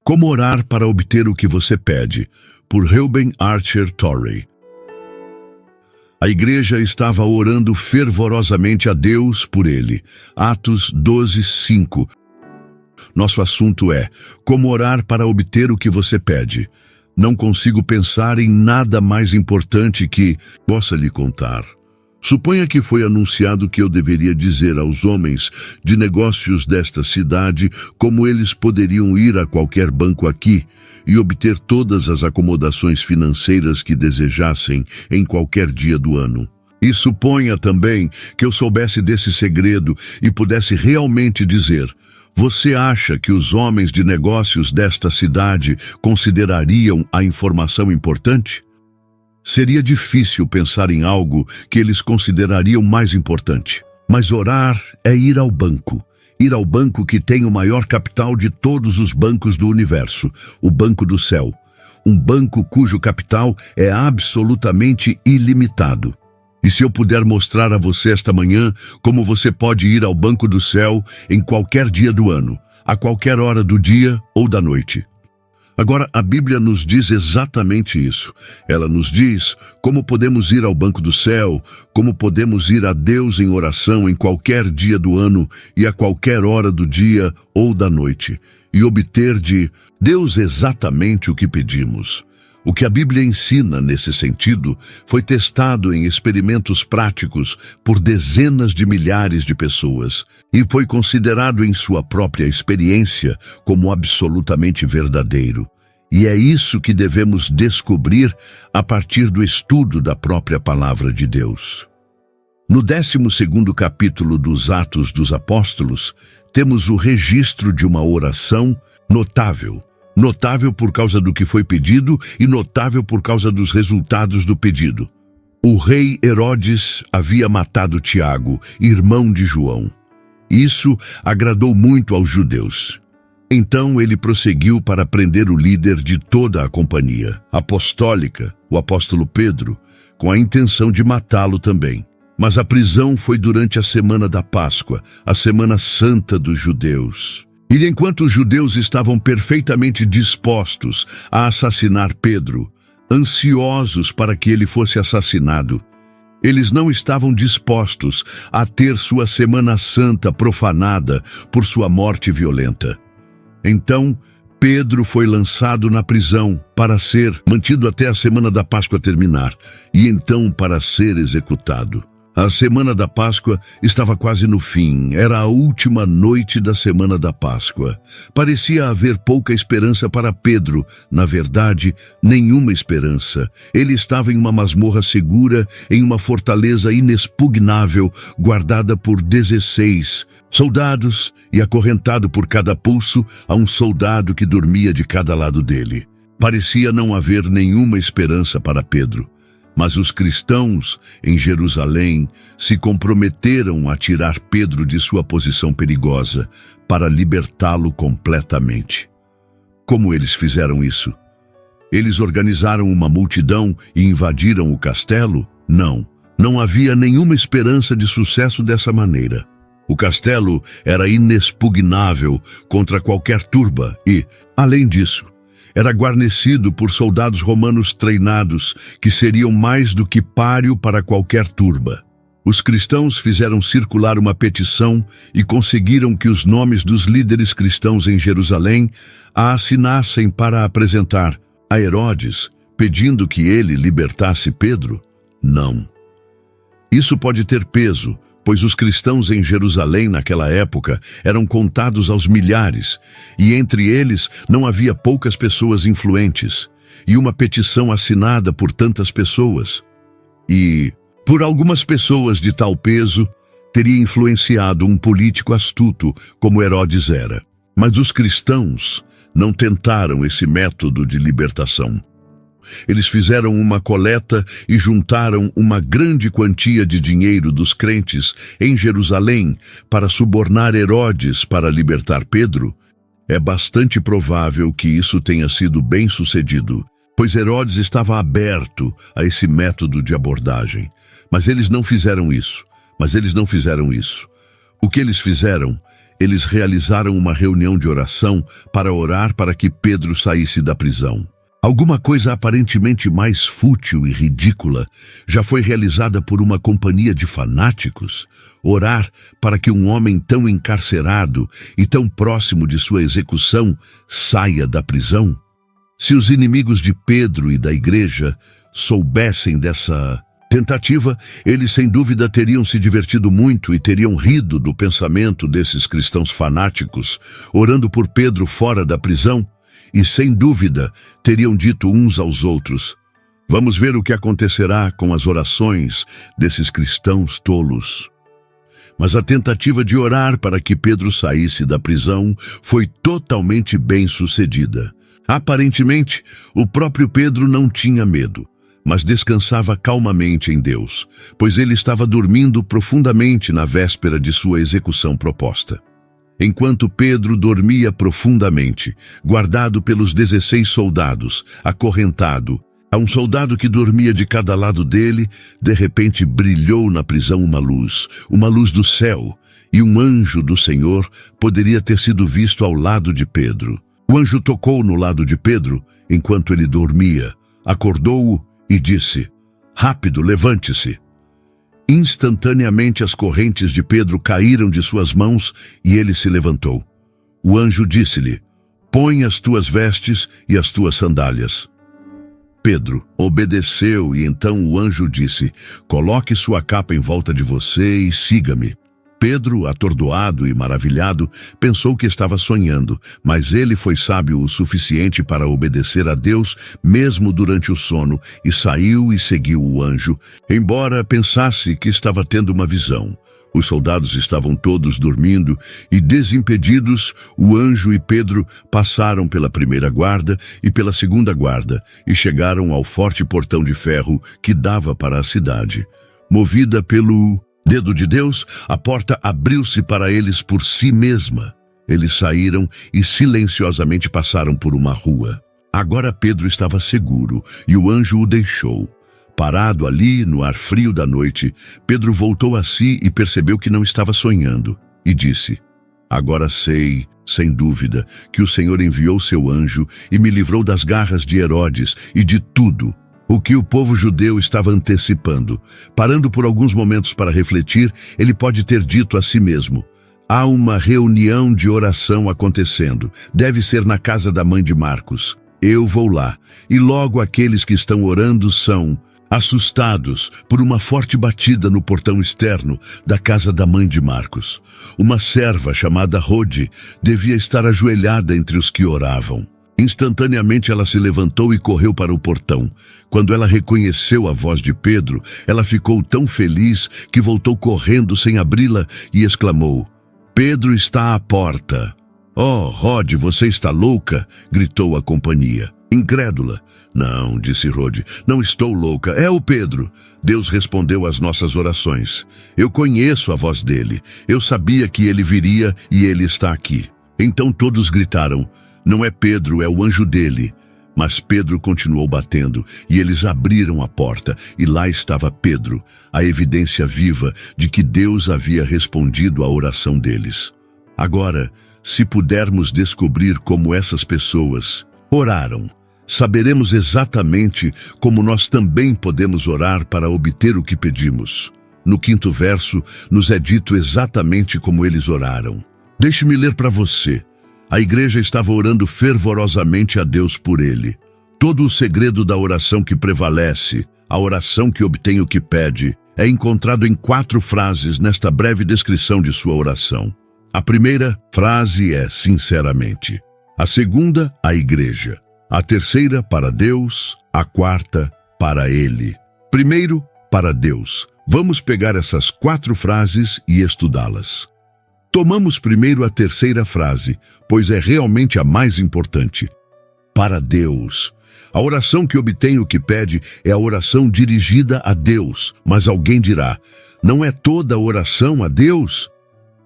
Como orar para obter o que você pede, por Reuben Archer Torrey. A igreja estava orando fervorosamente a Deus por ele. Atos 12:5. Nosso assunto é: como orar para obter o que você pede. Não consigo pensar em nada mais importante que possa lhe contar. Suponha que foi anunciado que eu deveria dizer aos homens de negócios desta cidade como eles poderiam ir a qualquer banco aqui e obter todas as acomodações financeiras que desejassem em qualquer dia do ano. E suponha também que eu soubesse desse segredo e pudesse realmente dizer: você acha que os homens de negócios desta cidade considerariam a informação importante? Seria difícil pensar em algo que eles considerariam mais importante. Mas orar é ir ao banco. Ir ao banco que tem o maior capital de todos os bancos do universo, o Banco do Céu. Um banco cujo capital é absolutamente ilimitado. E se eu puder mostrar a você esta manhã como você pode ir ao Banco do Céu em qualquer dia do ano, a qualquer hora do dia ou da noite. Agora, a Bíblia nos diz exatamente isso. Ela nos diz como podemos ir ao Banco do Céu, como podemos ir a Deus em oração em qualquer dia do ano e a qualquer hora do dia ou da noite, e obter de Deus exatamente o que pedimos. O que a Bíblia ensina nesse sentido foi testado em experimentos práticos por dezenas de milhares de pessoas e foi considerado em sua própria experiência como absolutamente verdadeiro. E é isso que devemos descobrir a partir do estudo da própria Palavra de Deus. No 12º capítulo dos Atos dos Apóstolos, temos o registro de uma oração notável. Notável por causa do que foi pedido e notável por causa dos resultados do pedido. O rei Herodes havia matado Tiago, irmão de João. Isso agradou muito aos judeus. Então ele prosseguiu para prender o líder de toda a companhia apostólica, o apóstolo Pedro, com a intenção de matá-lo também. Mas a prisão foi durante a semana da Páscoa, a semana santa dos judeus. E enquanto os judeus estavam perfeitamente dispostos a assassinar Pedro, ansiosos para que ele fosse assassinado, eles não estavam dispostos a ter sua Semana Santa profanada por sua morte violenta. Então, Pedro foi lançado na prisão para ser mantido até a Semana da Páscoa terminar, e então para ser executado. A Semana da Páscoa estava quase no fim, era a última noite da Semana da Páscoa. Parecia haver pouca esperança para Pedro, na verdade, nenhuma esperança. Ele estava em uma masmorra segura, em uma fortaleza inexpugnável, guardada por 16 soldados e acorrentado por cada pulso a um soldado que dormia de cada lado dele. Parecia não haver nenhuma esperança para Pedro. Mas os cristãos em Jerusalém se comprometeram a tirar Pedro de sua posição perigosa para libertá-lo completamente. Como eles fizeram isso? Eles organizaram uma multidão e invadiram o castelo? Não havia nenhuma esperança de sucesso dessa maneira. O castelo era inexpugnável contra qualquer turba e, além disso, era guarnecido por soldados romanos treinados que seriam mais do que páreo para qualquer turba. Os cristãos fizeram circular uma petição e conseguiram que os nomes dos líderes cristãos em Jerusalém a assinassem para apresentar a Herodes, pedindo que ele libertasse Pedro? Não. Isso pode ter peso, pois os cristãos em Jerusalém naquela época eram contados aos milhares, e entre eles não havia poucas pessoas influentes, e uma petição assinada por tantas pessoas. E, por algumas pessoas de tal peso, teria influenciado um político astuto como Herodes era. Mas os cristãos não tentaram esse método de libertação. Eles fizeram uma coleta e juntaram uma grande quantia de dinheiro dos crentes em Jerusalém para subornar Herodes para libertar Pedro. É bastante provável que isso tenha sido bem sucedido, pois Herodes estava aberto a esse método de abordagem. Mas eles não fizeram isso. O que eles fizeram? eles realizaram uma reunião de oração para orar para que Pedro saísse da prisão. Alguma coisa aparentemente mais fútil e ridícula já foi realizada por uma companhia de fanáticos? Orar para que um homem tão encarcerado e tão próximo de sua execução saia da prisão? Se os inimigos de Pedro e da igreja soubessem dessa tentativa, eles sem dúvida teriam se divertido muito e teriam rido do pensamento desses cristãos fanáticos, orando por Pedro fora da prisão, e sem dúvida teriam dito uns aos outros: vamos ver o que acontecerá com as orações desses cristãos tolos. Mas a tentativa de orar para que Pedro saísse da prisão foi totalmente bem sucedida. Aparentemente, o próprio Pedro não tinha medo, mas descansava calmamente em Deus, pois ele estava dormindo profundamente na véspera de sua execução proposta. Enquanto Pedro dormia profundamente, guardado pelos 16 soldados, acorrentado, a um soldado que dormia de cada lado dele, de repente brilhou na prisão uma luz do céu, e um anjo do Senhor poderia ter sido visto ao lado de Pedro. O anjo tocou no lado de Pedro enquanto ele dormia, acordou-o e disse: rápido, levante-se. Instantaneamente as correntes de Pedro caíram de suas mãos e ele se levantou. O anjo disse-lhe: põe as tuas vestes e as tuas sandálias. Pedro obedeceu e então o anjo disse: coloque sua capa em volta de você e siga-me. Pedro, atordoado e maravilhado, pensou que estava sonhando, mas ele foi sábio o suficiente para obedecer a Deus mesmo durante o sono e saiu e seguiu o anjo, embora pensasse que estava tendo uma visão. Os soldados estavam todos dormindo e, desimpedidos, o anjo e Pedro passaram pela primeira guarda e pela segunda guarda e chegaram ao forte portão de ferro que dava para a cidade. Movida pelo dedo de Deus, a porta abriu-se para eles por si mesma. Eles saíram e silenciosamente passaram por uma rua. Agora Pedro estava seguro e o anjo o deixou. Parado ali, no ar frio da noite, Pedro voltou a si e percebeu que não estava sonhando, e disse: agora sei, sem dúvida, que o Senhor enviou seu anjo e me livrou das garras de Herodes e de tudo o que o povo judeu estava antecipando. Parando por alguns momentos para refletir, ele pode ter dito a si mesmo: há uma reunião de oração acontecendo. Deve ser na casa da mãe de Marcos. Eu vou lá, e logo aqueles que estão orando são assustados por uma forte batida no portão externo da casa da mãe de Marcos. Uma serva chamada Rode devia estar ajoelhada entre os que oravam. Instantaneamente ela se levantou e correu para o portão. Quando ela reconheceu a voz de Pedro, ela ficou tão feliz que voltou correndo sem abri-la e exclamou: Pedro está à porta. Oh, Rode, você está louca? Gritou a companhia. Incrédula. Não, disse Rode, não estou louca, é o Pedro. Deus respondeu às nossas orações. Eu conheço a voz dele. Eu sabia que ele viria e ele está aqui. Então todos gritaram: não é Pedro, é o anjo dele. Mas Pedro continuou batendo, e eles abriram a porta, e lá estava Pedro, a evidência viva de que Deus havia respondido à oração deles. Agora, se pudermos descobrir como essas pessoas oraram, saberemos exatamente como nós também podemos orar para obter o que pedimos. No 5º verso, nos é dito exatamente como eles oraram. Deixe-me ler para você. A igreja estava orando fervorosamente a Deus por ele. Todo o segredo da oração que prevalece, a oração que obtém o que pede, é encontrado em 4 frases nesta breve descrição de sua oração. A primeira frase é sinceramente. A segunda, a igreja. A terceira, para Deus. A quarta, para ele. Primeiro, para Deus. Vamos pegar essas 4 frases e estudá-las. Tomamos primeiro a terceira frase, pois é realmente a mais importante. Para Deus. A oração que obtém o que pede é a oração dirigida a Deus. Mas alguém dirá: não é toda a oração a Deus?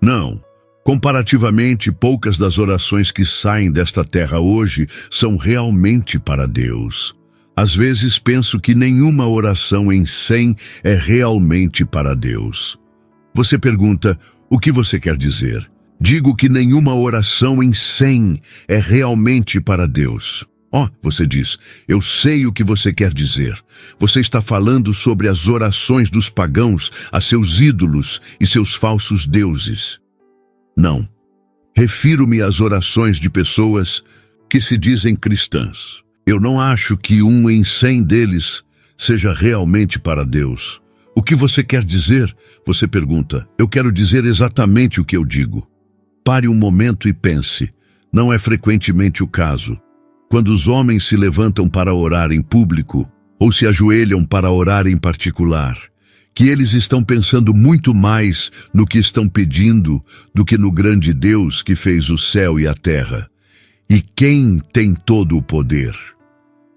Não. Comparativamente, poucas das orações que saem desta terra hoje são realmente para Deus. Às vezes penso que nenhuma oração em 100 é realmente para Deus. Você pergunta: o que você quer dizer? Digo que nenhuma oração em 100 é realmente para Deus. Você diz, eu sei o que você quer dizer. Você está falando sobre as orações dos pagãos a seus ídolos e seus falsos deuses. Não. Refiro-me às orações de pessoas que se dizem cristãs. Eu não acho que 1 em 100 deles seja realmente para Deus. O que você quer dizer? Você pergunta. Eu quero dizer exatamente o que eu digo. Pare um momento e pense. Não é frequentemente o caso. Quando os homens se levantam para orar em público, ou se ajoelham para orar em particular, que eles estão pensando muito mais no que estão pedindo do que no grande Deus que fez o céu e a terra. E quem tem todo o poder?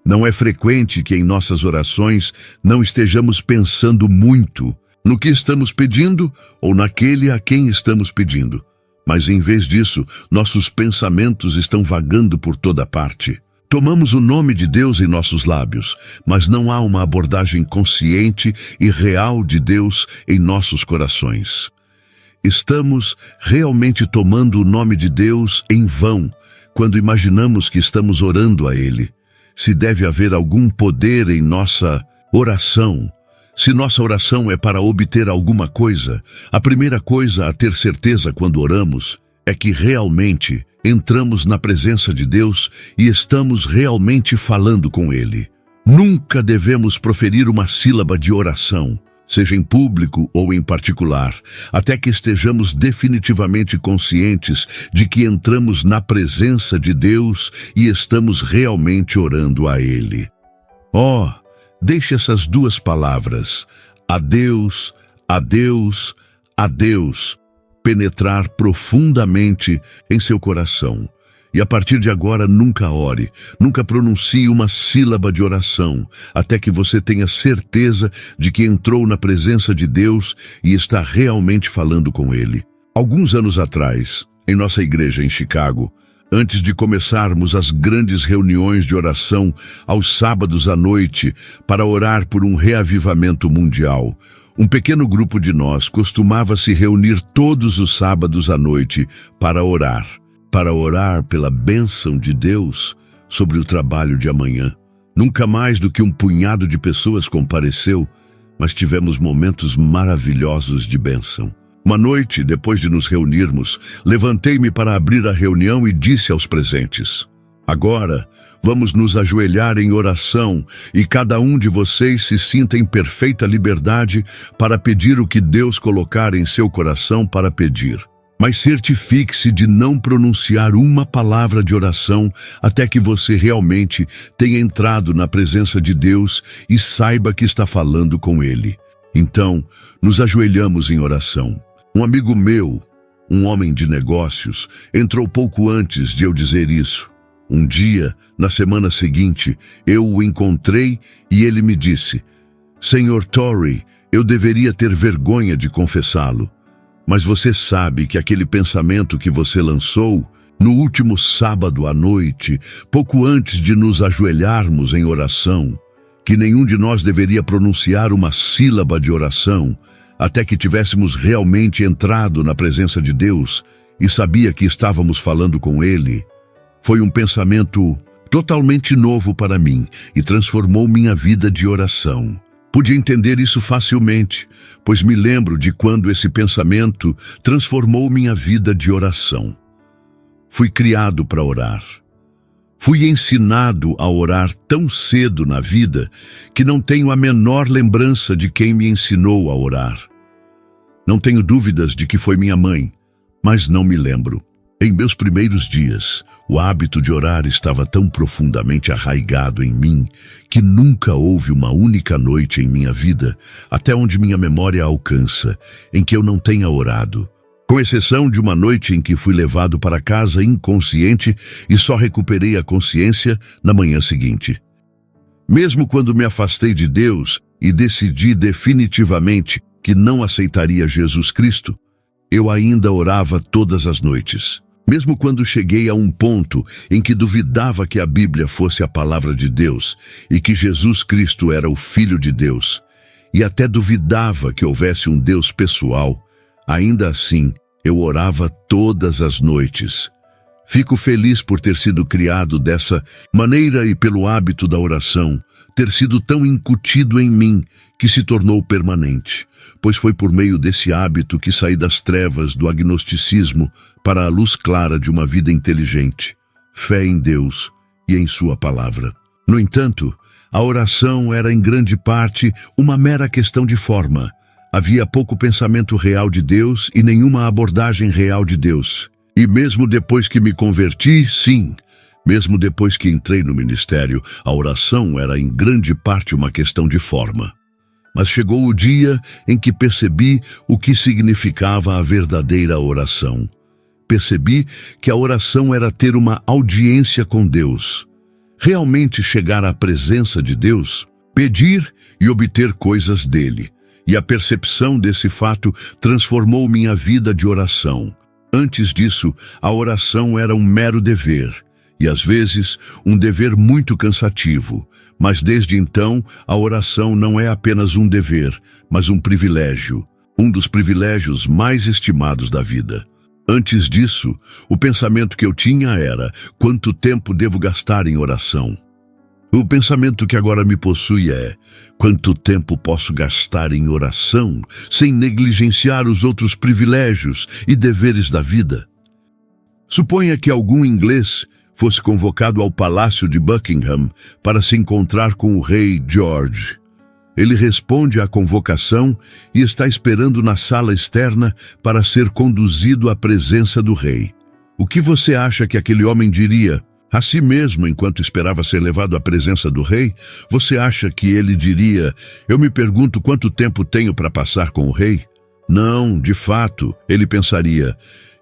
Não é frequente que em nossas orações não estejamos pensando muito no que estamos pedindo ou naquele a quem estamos pedindo. Mas em vez disso, nossos pensamentos estão vagando por toda parte. Tomamos o nome de Deus em nossos lábios, mas não há uma abordagem consciente e real de Deus em nossos corações. Estamos realmente tomando o nome de Deus em vão quando imaginamos que estamos orando a Ele. Se deve haver algum poder em nossa oração, se nossa oração é para obter alguma coisa, a primeira coisa a ter certeza quando oramos é que realmente entramos na presença de Deus e estamos realmente falando com Ele. Nunca devemos proferir uma sílaba de oração, seja em público ou em particular, até que estejamos definitivamente conscientes de que entramos na presença de Deus e estamos realmente orando a Ele. Deixe essas duas palavras, a Deus, a Deus, a Deus, penetrar profundamente em seu coração. E a partir de agora nunca ore, nunca pronuncie uma sílaba de oração, até que você tenha certeza de que entrou na presença de Deus e está realmente falando com Ele. Alguns anos atrás, em nossa igreja em Chicago, antes de começarmos as grandes reuniões de oração aos sábados à noite para orar por um reavivamento mundial, um pequeno grupo de nós costumava se reunir todos os sábados à noite para orar pela bênção de Deus sobre o trabalho de amanhã. Nunca mais do que um punhado de pessoas compareceu, mas tivemos momentos maravilhosos de bênção. Uma noite, depois de nos reunirmos, levantei-me para abrir a reunião e disse aos presentes: agora, vamos nos ajoelhar em oração e cada um de vocês se sinta em perfeita liberdade para pedir o que Deus colocar em seu coração para pedir. Mas certifique-se de não pronunciar uma palavra de oração até que você realmente tenha entrado na presença de Deus e saiba que está falando com Ele. Então, nos ajoelhamos em oração. Um amigo meu, um homem de negócios, entrou pouco antes de eu dizer isso. Um dia, na semana seguinte, eu o encontrei e ele me disse: Senhor Torrey, eu deveria ter vergonha de confessá-lo, mas você sabe que aquele pensamento que você lançou no último sábado à noite, pouco antes de nos ajoelharmos em oração, que nenhum de nós deveria pronunciar uma sílaba de oração, até que tivéssemos realmente entrado na presença de Deus e sabia que estávamos falando com Ele. Foi um pensamento totalmente novo para mim e transformou minha vida de oração. Pude entender isso facilmente, pois me lembro de quando esse pensamento transformou minha vida de oração. Fui criado para orar. Fui ensinado a orar tão cedo na vida que não tenho a menor lembrança de quem me ensinou a orar. Não tenho dúvidas de que foi minha mãe, mas não me lembro. Em meus primeiros dias, o hábito de orar estava tão profundamente arraigado em mim que nunca houve uma única noite em minha vida, até onde minha memória alcança, em que eu não tenha orado. Com exceção de uma noite em que fui levado para casa inconsciente e só recuperei a consciência na manhã seguinte. Mesmo quando me afastei de Deus e decidi definitivamente que não aceitaria Jesus Cristo, eu ainda orava todas as noites. Mesmo quando cheguei a um ponto em que duvidava que a Bíblia fosse a palavra de Deus e que Jesus Cristo era o Filho de Deus, e até duvidava que houvesse um Deus pessoal, ainda assim, Eu orava todas as noites. Fico feliz por ter sido criado dessa maneira e pelo hábito da oração ter sido tão incutido em mim que se tornou permanente, pois foi por meio desse hábito que saí das trevas do agnosticismo para a luz clara de uma vida inteligente, fé em Deus e em sua palavra. No entanto, a oração era em grande parte uma mera questão de forma. Havia pouco pensamento real de Deus e nenhuma abordagem real de Deus. E mesmo depois que me converti, sim, mesmo depois que entrei no ministério, a oração era em grande parte uma questão de forma. Mas chegou o dia em que percebi o que significava a verdadeira oração. Percebi que a oração era ter uma audiência com Deus, realmente chegar à presença de Deus, pedir e obter coisas dele. E a percepção desse fato transformou minha vida de oração. Antes disso, a oração era um mero dever, e às vezes um dever muito cansativo. Mas desde então, a oração não é apenas um dever, mas um privilégio, um dos privilégios mais estimados da vida. Antes disso, o pensamento que eu tinha era: quanto tempo devo gastar em oração? O pensamento que agora me possui é: quanto tempo posso gastar em oração sem negligenciar os outros privilégios e deveres da vida? Suponha que algum inglês fosse convocado ao Palácio de Buckingham para se encontrar com o rei George. Ele responde à convocação e está esperando na sala externa para ser conduzido à presença do rei. O que você acha que aquele homem diria? A si mesmo, enquanto esperava ser levado à presença do rei, você acha que ele diria: eu me pergunto quanto tempo tenho para passar com o rei? Não, de fato, ele pensaria: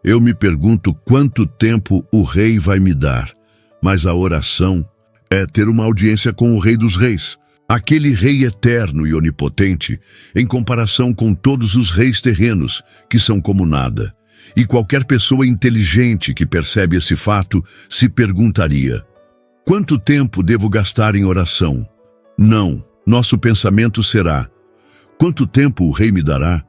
eu me pergunto quanto tempo o rei vai me dar. Mas a oração é ter uma audiência com o Rei dos Reis, aquele Rei eterno e onipotente, em comparação com todos os reis terrenos, que são como nada. E qualquer pessoa inteligente que percebe esse fato se perguntaria: quanto tempo devo gastar em oração? Não, nosso pensamento será: quanto tempo o rei me dará?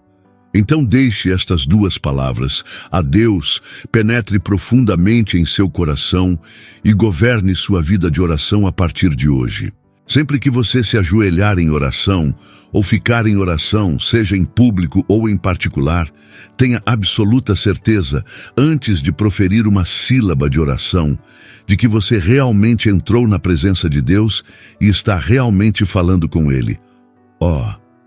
Então deixe estas duas palavras a Deus, penetre profundamente em seu coração e governe sua vida de oração a partir de hoje. Sempre que você se ajoelhar em oração ou ficar em oração, seja em público ou em particular, tenha absoluta certeza, antes de proferir uma sílaba de oração, de que você realmente entrou na presença de Deus e está realmente falando com Ele.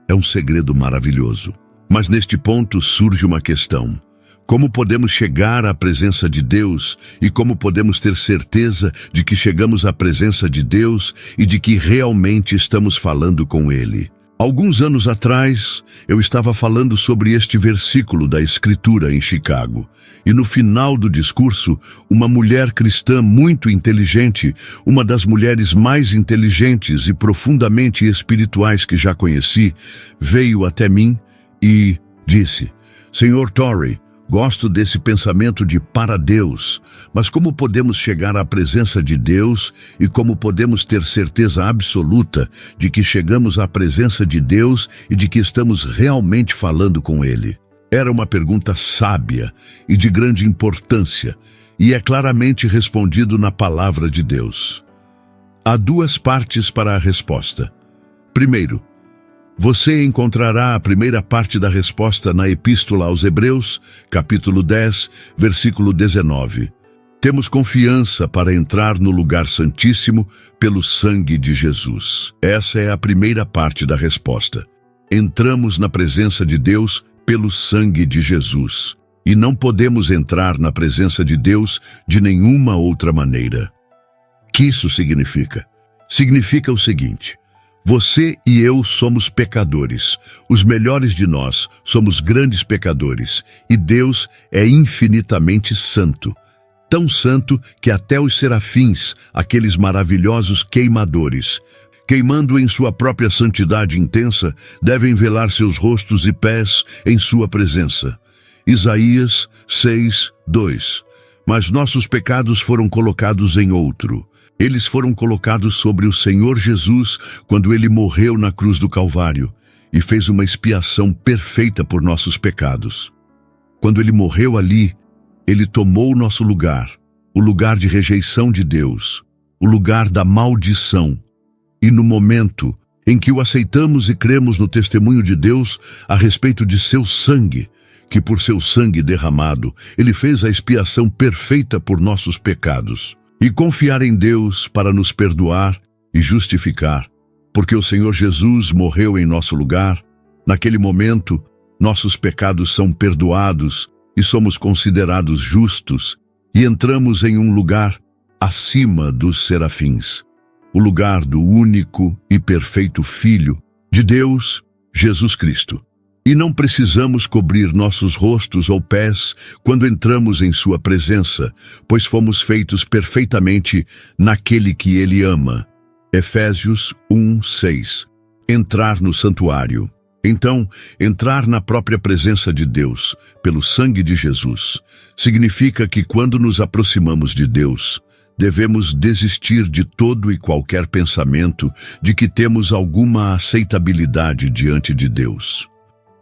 É um segredo maravilhoso. Mas neste ponto surge uma questão: como podemos chegar à presença de Deus e como podemos ter certeza de que chegamos à presença de Deus e de que realmente estamos falando com Ele? Alguns anos atrás, eu estava falando sobre este versículo da Escritura em Chicago, e no final do discurso, uma mulher cristã muito inteligente, uma das mulheres mais inteligentes e profundamente espirituais que já conheci, veio até mim e disse: Sr. Torrey, gosto desse pensamento de para Deus, mas como podemos chegar à presença de Deus e como podemos ter certeza absoluta de que chegamos à presença de Deus e de que estamos realmente falando com Ele? Era uma pergunta sábia e de grande importância, e é claramente respondido na palavra de Deus. Há duas partes para a resposta. Primeiro, você encontrará a primeira parte da resposta na Epístola aos Hebreus, capítulo 10, versículo 19. Temos confiança para entrar no lugar santíssimo pelo sangue de Jesus. Essa é a primeira parte da resposta. Entramos na presença de Deus pelo sangue de Jesus. E não podemos entrar na presença de Deus de nenhuma outra maneira. O que isso significa? Significa o seguinte: você e eu somos pecadores. Os melhores de nós somos grandes pecadores. E Deus é infinitamente santo. Tão santo que até os serafins, aqueles maravilhosos queimadores, queimando em sua própria santidade intensa, devem velar seus rostos e pés em sua presença. Isaías 6, 2. Mas nossos pecados foram colocados em outro. Eles foram colocados sobre o Senhor Jesus quando Ele morreu na cruz do Calvário e fez uma expiação perfeita por nossos pecados. Quando ele morreu ali, ele tomou o nosso lugar, o lugar de rejeição de Deus, o lugar da maldição. E no momento em que o aceitamos e cremos no testemunho de Deus a respeito de seu sangue, que por seu sangue derramado, ele fez a expiação perfeita por nossos pecados, e confiar em Deus para nos perdoar e justificar, porque o Senhor Jesus morreu em nosso lugar, naquele momento, nossos pecados são perdoados e somos considerados justos, e entramos em um lugar acima dos serafins, o lugar do único e perfeito Filho de Deus, Jesus Cristo. E não precisamos cobrir nossos rostos ou pés quando entramos em sua presença, pois fomos feitos perfeitamente naquele que Ele ama. Efésios 1:6. Entrar no santuário. Então, entrar na própria presença de Deus, pelo sangue de Jesus, significa que quando nos aproximamos de Deus, devemos desistir de todo e qualquer pensamento de que temos alguma aceitabilidade diante de Deus.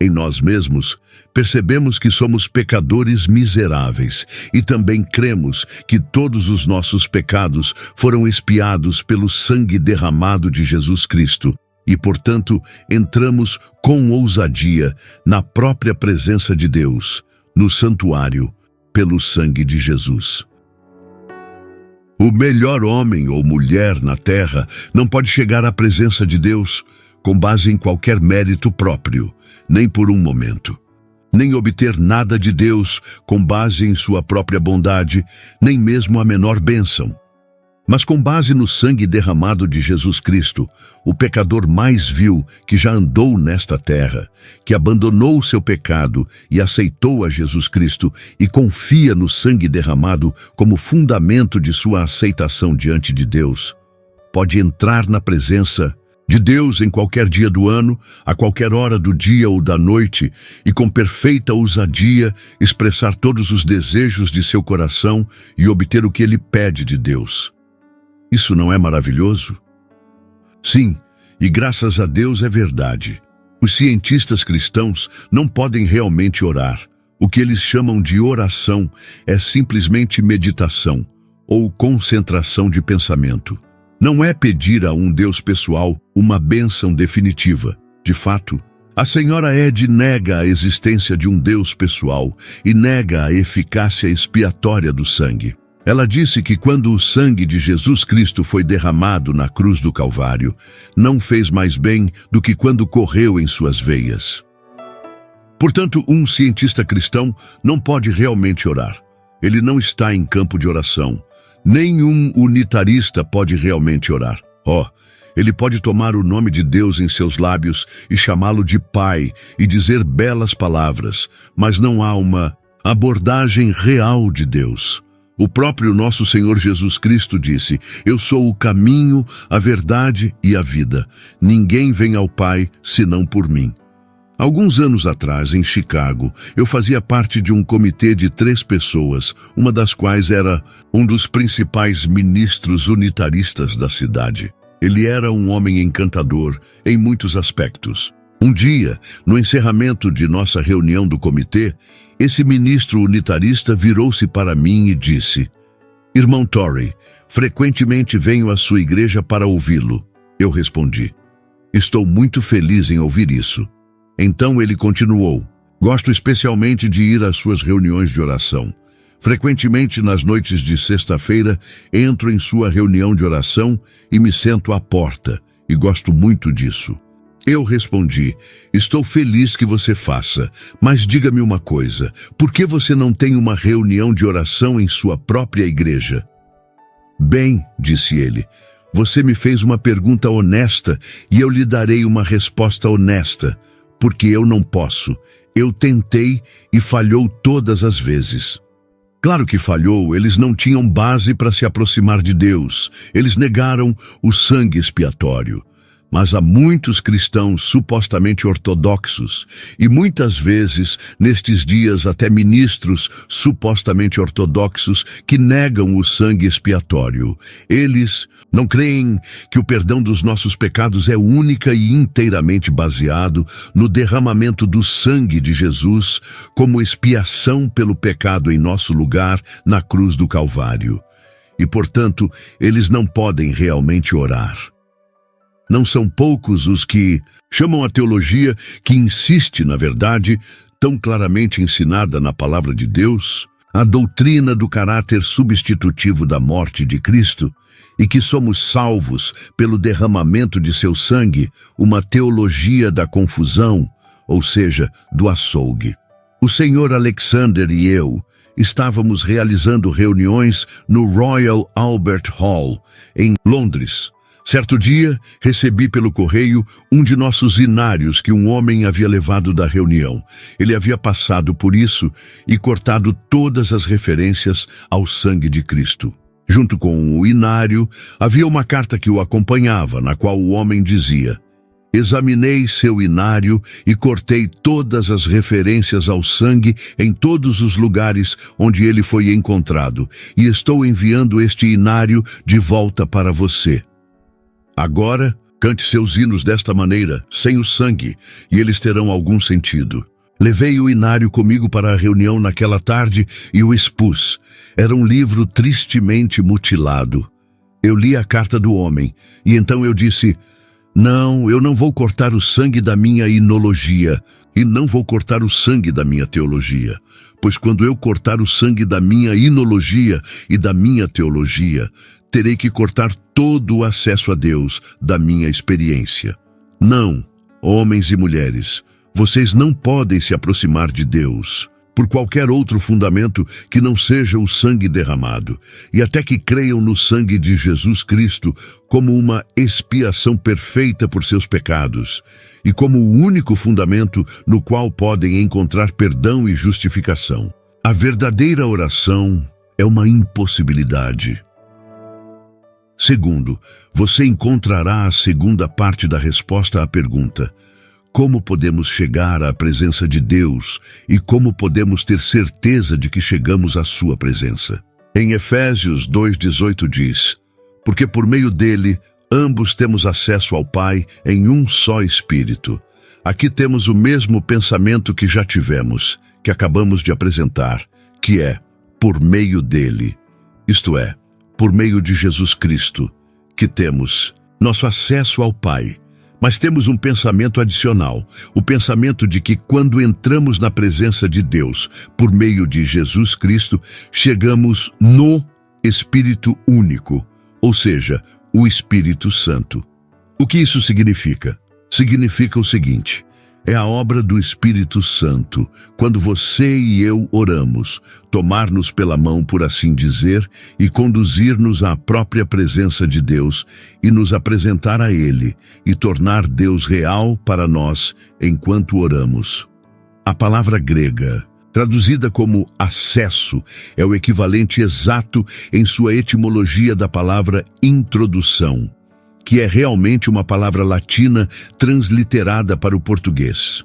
Em nós mesmos, percebemos que somos pecadores miseráveis e também cremos que todos os nossos pecados foram expiados pelo sangue derramado de Jesus Cristo e, portanto, entramos com ousadia na própria presença de Deus, no santuário, pelo sangue de Jesus. O melhor homem ou mulher na terra não pode chegar à presença de Deus com base em qualquer mérito próprio, nem por um momento. Nem obter nada de Deus com base em sua própria bondade, nem mesmo a menor bênção. Mas com base no sangue derramado de Jesus Cristo, o pecador mais vil que já andou nesta terra, que abandonou o seu pecado e aceitou a Jesus Cristo e confia no sangue derramado como fundamento de sua aceitação diante de Deus, pode entrar na presença de Deus em qualquer dia do ano, a qualquer hora do dia ou da noite, e com perfeita ousadia expressar todos os desejos de seu coração e obter o que ele pede de Deus. Isso não é maravilhoso? Sim, e graças a Deus é verdade. Os cientistas cristãos não podem realmente orar. O que eles chamam de oração é simplesmente meditação ou concentração de pensamento. Não é pedir a um Deus pessoal uma bênção definitiva. De fato, a senhora Ed nega a existência de um Deus pessoal e nega a eficácia expiatória do sangue. Ela disse que quando o sangue de Jesus Cristo foi derramado na cruz do Calvário, não fez mais bem do que quando correu em suas veias. Portanto, um cientista cristão não pode realmente orar. Ele não está em campo de oração. Nenhum unitarista pode realmente orar. Ele pode tomar o nome de Deus em seus lábios e chamá-lo de Pai e dizer belas palavras, mas não há uma abordagem real de Deus. O próprio nosso Senhor Jesus Cristo disse: "Eu sou o caminho, a verdade e a vida. Ninguém vem ao Pai senão por mim." Alguns anos atrás, em Chicago, eu fazia parte de um comitê de 3 pessoas, uma das quais era um dos principais ministros unitaristas da cidade. Ele era um homem encantador em muitos aspectos. Um dia, no encerramento de nossa reunião do comitê, esse ministro unitarista virou-se para mim e disse: "Irmão Torrey, frequentemente venho à sua igreja para ouvi-lo." Eu respondi: "Estou muito feliz em ouvir isso." Então ele continuou: "Gosto especialmente de ir às suas reuniões de oração. Frequentemente nas noites de sexta-feira entro em sua reunião de oração e me sento à porta, e gosto muito disso." Eu respondi: "Estou feliz que você faça, mas diga-me uma coisa, por que você não tem uma reunião de oração em sua própria igreja?" "Bem", disse ele, "você me fez uma pergunta honesta e eu lhe darei uma resposta honesta, porque eu não posso. Eu tentei e falhou todas as vezes." Claro que falhou, eles não tinham base para se aproximar de Deus, eles negaram o sangue expiatório. Mas há muitos cristãos supostamente ortodoxos e muitas vezes, nestes dias, até ministros supostamente ortodoxos que negam o sangue expiatório. Eles não creem que o perdão dos nossos pecados é única e inteiramente baseado no derramamento do sangue de Jesus como expiação pelo pecado em nosso lugar na cruz do Calvário. E, portanto, eles não podem realmente orar. Não são poucos os que chamam a teologia que insiste, na verdade, tão claramente ensinada na palavra de Deus, a doutrina do caráter substitutivo da morte de Cristo e que somos salvos pelo derramamento de seu sangue, uma teologia da confusão, ou seja, do açougue. O senhor Alexander e eu estávamos realizando reuniões no Royal Albert Hall, em Londres. Certo dia, recebi pelo correio um de nossos inários que um homem havia levado da reunião. Ele havia passado por isso e cortado todas as referências ao sangue de Cristo. Junto com o inário, havia uma carta que o acompanhava, na qual o homem dizia: examinei seu inário e cortei todas as referências ao sangue em todos os lugares onde ele foi encontrado, e estou enviando este inário de volta para você. Agora, cante seus hinos desta maneira, sem o sangue, e eles terão algum sentido. Levei o inário comigo para a reunião naquela tarde e o expus. Era um livro tristemente mutilado. Eu li a carta do homem, e então eu disse: não, eu não vou cortar o sangue da minha inologia, e não vou cortar o sangue da minha teologia, pois quando eu cortar o sangue da minha inologia e da minha teologia, terei que cortar todo o acesso a Deus da minha experiência. Não, homens e mulheres, vocês não podem se aproximar de Deus por qualquer outro fundamento que não seja o sangue derramado, e até que creiam no sangue de Jesus Cristo como uma expiação perfeita por seus pecados, e como o único fundamento no qual podem encontrar perdão e justificação. A verdadeira oração é uma impossibilidade. Segundo, você encontrará a segunda parte da resposta à pergunta: como podemos chegar à presença de Deus e como podemos ter certeza de que chegamos à sua presença? Em Efésios 2:18 diz: porque por meio dele ambos temos acesso ao Pai em um só Espírito. Aqui temos o mesmo pensamento que já tivemos, que acabamos de apresentar, que é por meio dele, isto é, por meio de Jesus Cristo, que temos nosso acesso ao Pai. Mas temos um pensamento adicional, o pensamento de que quando entramos na presença de Deus, por meio de Jesus Cristo, chegamos no Espírito único, ou seja, o Espírito Santo. O que isso significa? Significa o seguinte: é a obra do Espírito Santo, quando você e eu oramos, tomar-nos pela mão, por assim dizer, e conduzir-nos à própria presença de Deus e nos apresentar a Ele e tornar Deus real para nós enquanto oramos. A palavra grega, traduzida como acesso, é o equivalente exato em sua etimologia da palavra introdução, que é realmente uma palavra latina transliterada para o português.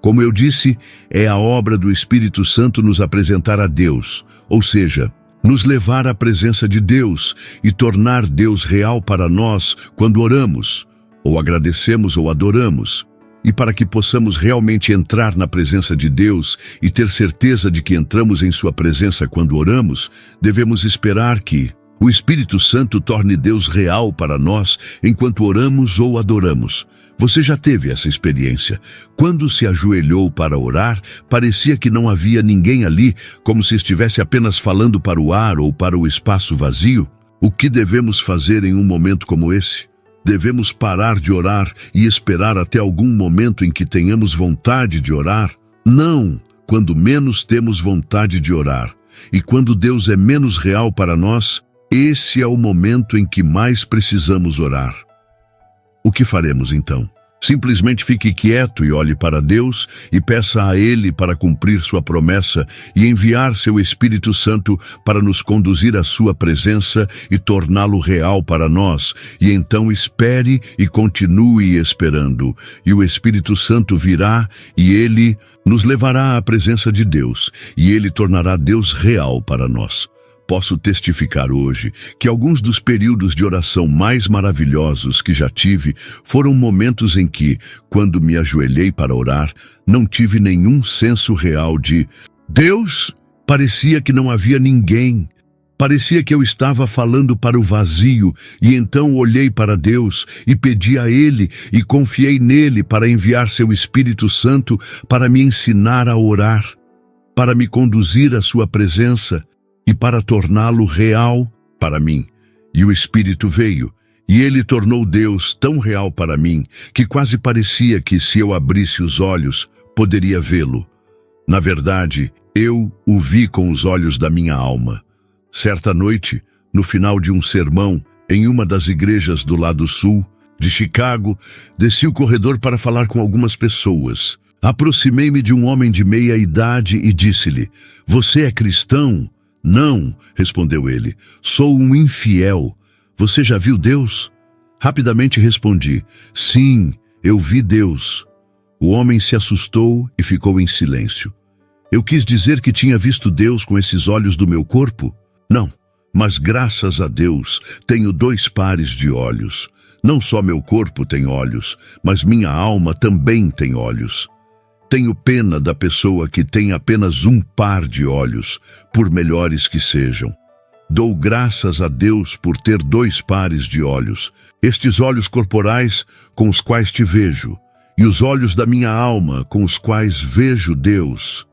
Como eu disse, é a obra do Espírito Santo nos apresentar a Deus, ou seja, nos levar à presença de Deus e tornar Deus real para nós quando oramos, ou agradecemos ou adoramos. E para que possamos realmente entrar na presença de Deus e ter certeza de que entramos em sua presença quando oramos, devemos esperar que o Espírito Santo torne Deus real para nós enquanto oramos ou adoramos. Você já teve essa experiência? Quando se ajoelhou para orar, parecia que não havia ninguém ali, como se estivesse apenas falando para o ar ou para o espaço vazio? O que devemos fazer em um momento como esse? Devemos parar de orar e esperar até algum momento em que tenhamos vontade de orar? Não, quando menos temos vontade de orar. E quando Deus é menos real para nós, esse é o momento em que mais precisamos orar. O que faremos então? Simplesmente fique quieto e olhe para Deus e peça a Ele para cumprir sua promessa e enviar seu Espírito Santo para nos conduzir à sua presença e torná-lo real para nós. E então espere e continue esperando. E o Espírito Santo virá e Ele nos levará à presença de Deus. E Ele tornará Deus real para nós. Posso testificar hoje que alguns dos períodos de oração mais maravilhosos que já tive foram momentos em que, quando me ajoelhei para orar, não tive nenhum senso real de Deus. Parecia que não havia ninguém. Parecia que eu estava falando para o vazio, e então olhei para Deus e pedi a Ele e confiei nele para enviar seu Espírito Santo para me ensinar a orar, para me conduzir à sua presença e para torná-lo real para mim. E o Espírito veio, e ele tornou Deus tão real para mim, que quase parecia que, se eu abrisse os olhos, poderia vê-lo. Na verdade, eu o vi com os olhos da minha alma. Certa noite, no final de um sermão, em uma das igrejas do lado sul de Chicago, desci o corredor para falar com algumas pessoas. Aproximei-me de um homem de meia idade e disse-lhe: "Você é cristão?" "Não", respondeu ele, "sou um infiel. Você já viu Deus?" Rapidamente respondi: "Sim, eu vi Deus." O homem se assustou e ficou em silêncio. Eu quis dizer que tinha visto Deus com esses olhos do meu corpo? Não, mas graças a Deus tenho 2 pares de olhos. Não só meu corpo tem olhos, mas minha alma também tem olhos. Tenho pena da pessoa que tem apenas um par de olhos, por melhores que sejam. Dou graças a Deus por ter 2 pares de olhos, estes olhos corporais com os quais te vejo, e os olhos da minha alma com os quais vejo Deus.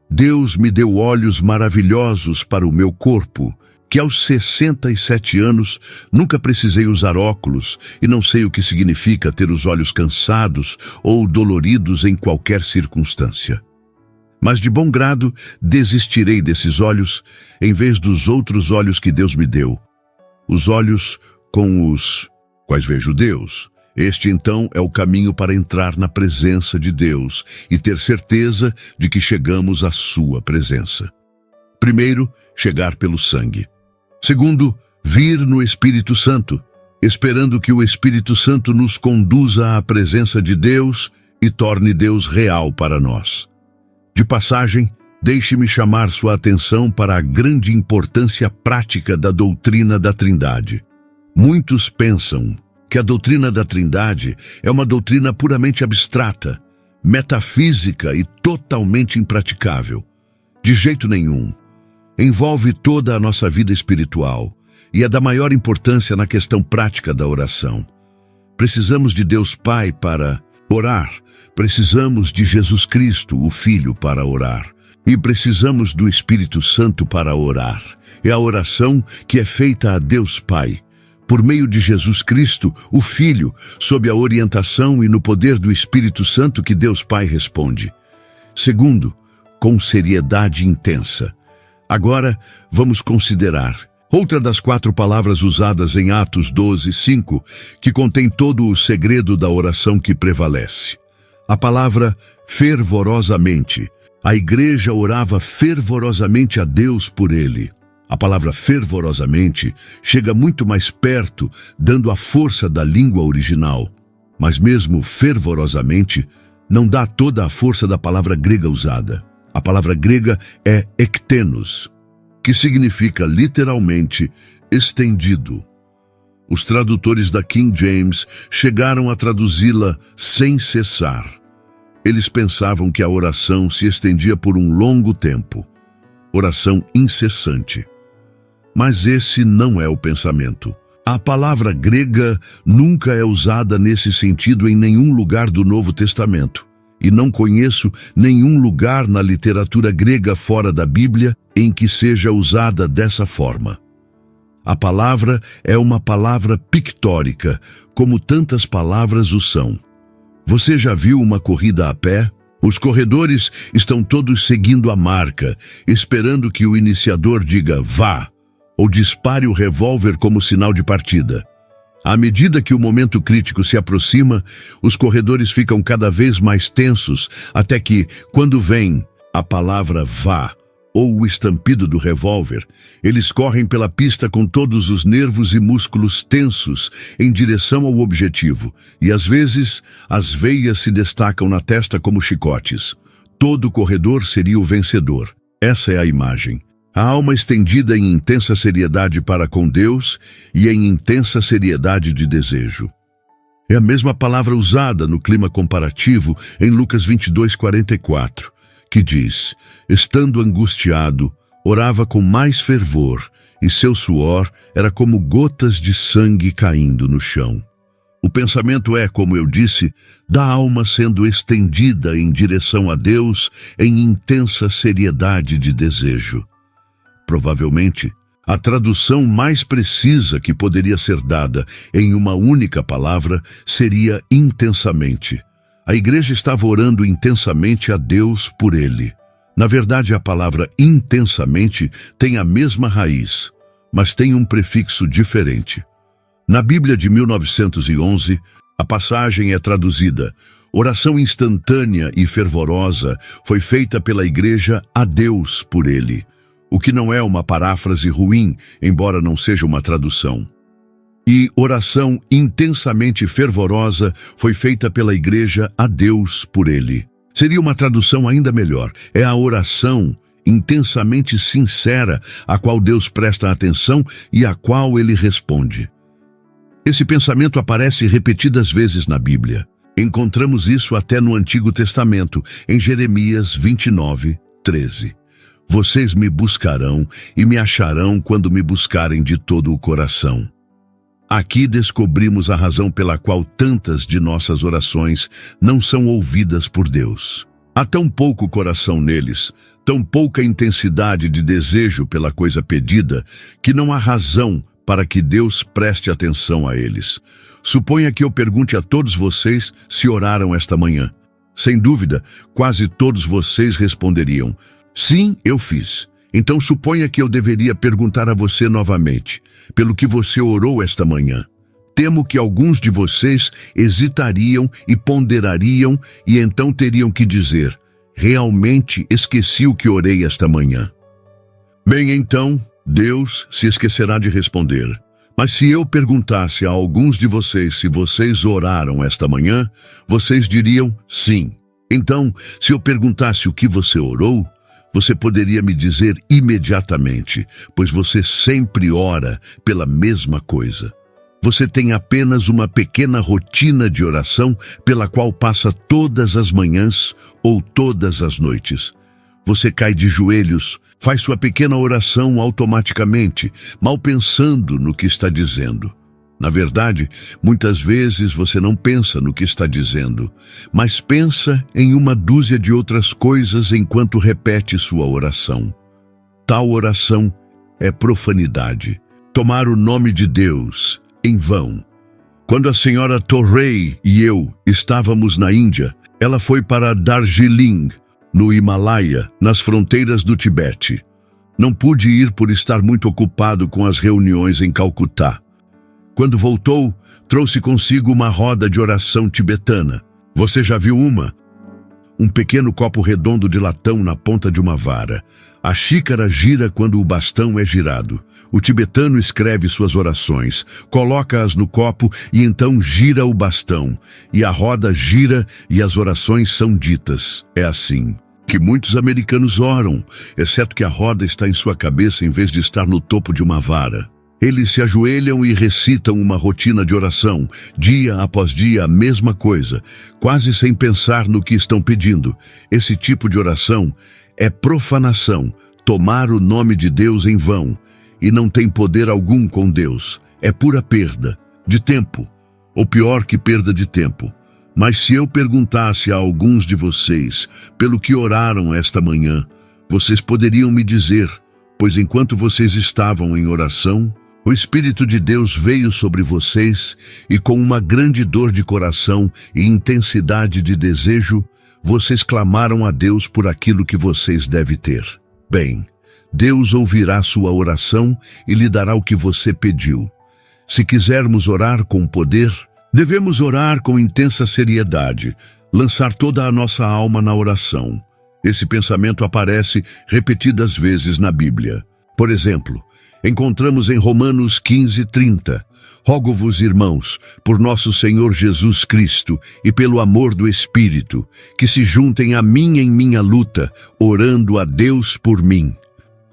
Deus me deu olhos maravilhosos para o meu corpo, que aos 67 anos nunca precisei usar óculos e não sei o que significa ter os olhos cansados ou doloridos em qualquer circunstância. Mas de bom grado desistirei desses olhos em vez dos outros olhos que Deus me deu. Os olhos com os quais vejo Deus. Este então é o caminho para entrar na presença de Deus e ter certeza de que chegamos à sua presença. Primeiro, chegar pelo sangue. Segundo, vir no Espírito Santo, esperando que o Espírito Santo nos conduza à presença de Deus e torne Deus real para nós. De passagem, deixe-me chamar sua atenção para a grande importância prática da doutrina da Trindade. Muitos pensam que a doutrina da Trindade é uma doutrina puramente abstrata, metafísica e totalmente impraticável. De jeito nenhum. Envolve toda a nossa vida espiritual e é da maior importância na questão prática da oração. Precisamos de Deus Pai para orar, precisamos de Jesus Cristo, o Filho, para orar, e precisamos do Espírito Santo para orar. É a oração que é feita a Deus Pai, por meio de Jesus Cristo, o Filho, sob a orientação e no poder do Espírito Santo que Deus Pai responde. Segundo, com seriedade intensa. Agora, vamos considerar outra das 4 palavras usadas em Atos 12:5, que contém todo o segredo da oração que prevalece. A palavra fervorosamente. A igreja orava fervorosamente a Deus por ele. A palavra fervorosamente chega muito mais perto, dando a força da língua original. Mas mesmo fervorosamente não dá toda a força da palavra grega usada. A palavra grega é ektenos, que significa literalmente estendido. Os tradutores da King James chegaram a traduzi-la sem cessar. Eles pensavam que a oração se estendia por um longo tempo. Oração incessante. Mas esse não é o pensamento. A palavra grega nunca é usada nesse sentido em nenhum lugar do Novo Testamento. E não conheço nenhum lugar na literatura grega fora da Bíblia em que seja usada dessa forma. A palavra é uma palavra pictórica, como tantas palavras o são. Você já viu uma corrida a pé? Os corredores estão todos seguindo a marca, esperando que o iniciador diga vá, ou dispare o revólver como sinal de partida. À medida que o momento crítico se aproxima, os corredores ficam cada vez mais tensos, até que, quando vem a palavra vá, ou o estampido do revólver, eles correm pela pista com todos os nervos e músculos tensos em direção ao objetivo, e às vezes as veias se destacam na testa como chicotes. Todo corredor seria o vencedor. Essa é a imagem. A alma estendida em intensa seriedade para com Deus e em intensa seriedade de desejo. É a mesma palavra usada no clima comparativo em Lucas 22:44, que diz: estando angustiado, orava com mais fervor, e seu suor era como gotas de sangue caindo no chão. O pensamento é, como eu disse, da alma sendo estendida em direção a Deus em intensa seriedade de desejo. Provavelmente, a tradução mais precisa que poderia ser dada em uma única palavra seria intensamente. A igreja estava orando intensamente a Deus por ele. Na verdade, a palavra intensamente tem a mesma raiz, mas tem um prefixo diferente. Na Bíblia de 1911, a passagem é traduzida: oração instantânea e fervorosa foi feita pela igreja a Deus por ele, o que não é uma paráfrase ruim, embora não seja uma tradução. E oração intensamente fervorosa foi feita pela igreja a Deus por ele. Seria uma tradução ainda melhor. É a oração intensamente sincera a qual Deus presta atenção e a qual ele responde. Esse pensamento aparece repetidas vezes na Bíblia. Encontramos isso até no Antigo Testamento, em Jeremias 29:13. Vocês me buscarão e me acharão quando me buscarem de todo o coração. Aqui descobrimos a razão pela qual tantas de nossas orações não são ouvidas por Deus. Há tão pouco coração neles, tão pouca intensidade de desejo pela coisa pedida, que não há razão para que Deus preste atenção a eles. Suponha que eu pergunte a todos vocês se oraram esta manhã. Sem dúvida, quase todos vocês responderiam: sim, eu fiz. Então suponha que eu deveria perguntar a você novamente, pelo que você orou esta manhã. Temo que alguns de vocês hesitariam e ponderariam e então teriam que dizer: realmente esqueci o que orei esta manhã. Bem, então, Deus se esquecerá de responder. Mas se eu perguntasse a alguns de vocês se vocês oraram esta manhã, vocês diriam sim. Então, se eu perguntasse o que você orou, você poderia me dizer imediatamente, pois você sempre ora pela mesma coisa. Você tem apenas uma pequena rotina de oração pela qual passa todas as manhãs ou todas as noites. Você cai de joelhos, faz sua pequena oração automaticamente, mal pensando no que está dizendo. Na verdade, muitas vezes você não pensa no que está dizendo, mas pensa em uma dúzia de outras coisas enquanto repete sua oração. Tal oração é profanidade. Tomar o nome de Deus em vão. Quando a senhora Torrey e eu estávamos na Índia, ela foi para Darjeeling, no Himalaia, nas fronteiras do Tibete. Não pude ir por estar muito ocupado com as reuniões em Calcutá. Quando voltou, trouxe consigo uma roda de oração tibetana. Você já viu uma? Um pequeno copo redondo de latão na ponta de uma vara. A xícara gira quando o bastão é girado. O tibetano escreve suas orações, coloca-as no copo e então gira o bastão. E a roda gira e as orações são ditas. É assim que muitos americanos oram, exceto que a roda está em sua cabeça em vez de estar no topo de uma vara. Eles se ajoelham e recitam uma rotina de oração, dia após dia a mesma coisa, quase sem pensar no que estão pedindo. Esse tipo de oração é profanação, tomar o nome de Deus em vão, e não tem poder algum com Deus. É pura perda de tempo, ou pior que perda de tempo. Mas se eu perguntasse a alguns de vocês pelo que oraram esta manhã, vocês poderiam me dizer, pois enquanto vocês estavam em oração, o Espírito de Deus veio sobre vocês e com uma grande dor de coração e intensidade de desejo, vocês clamaram a Deus por aquilo que vocês devem ter. Bem, Deus ouvirá sua oração e lhe dará o que você pediu. Se quisermos orar com poder, devemos orar com intensa seriedade, lançar toda a nossa alma na oração. Esse pensamento aparece repetidas vezes na Bíblia. Por exemplo, encontramos em Romanos 15:30, rogo-vos, irmãos, por nosso Senhor Jesus Cristo e pelo amor do Espírito, que se juntem a mim em minha luta, orando a Deus por mim.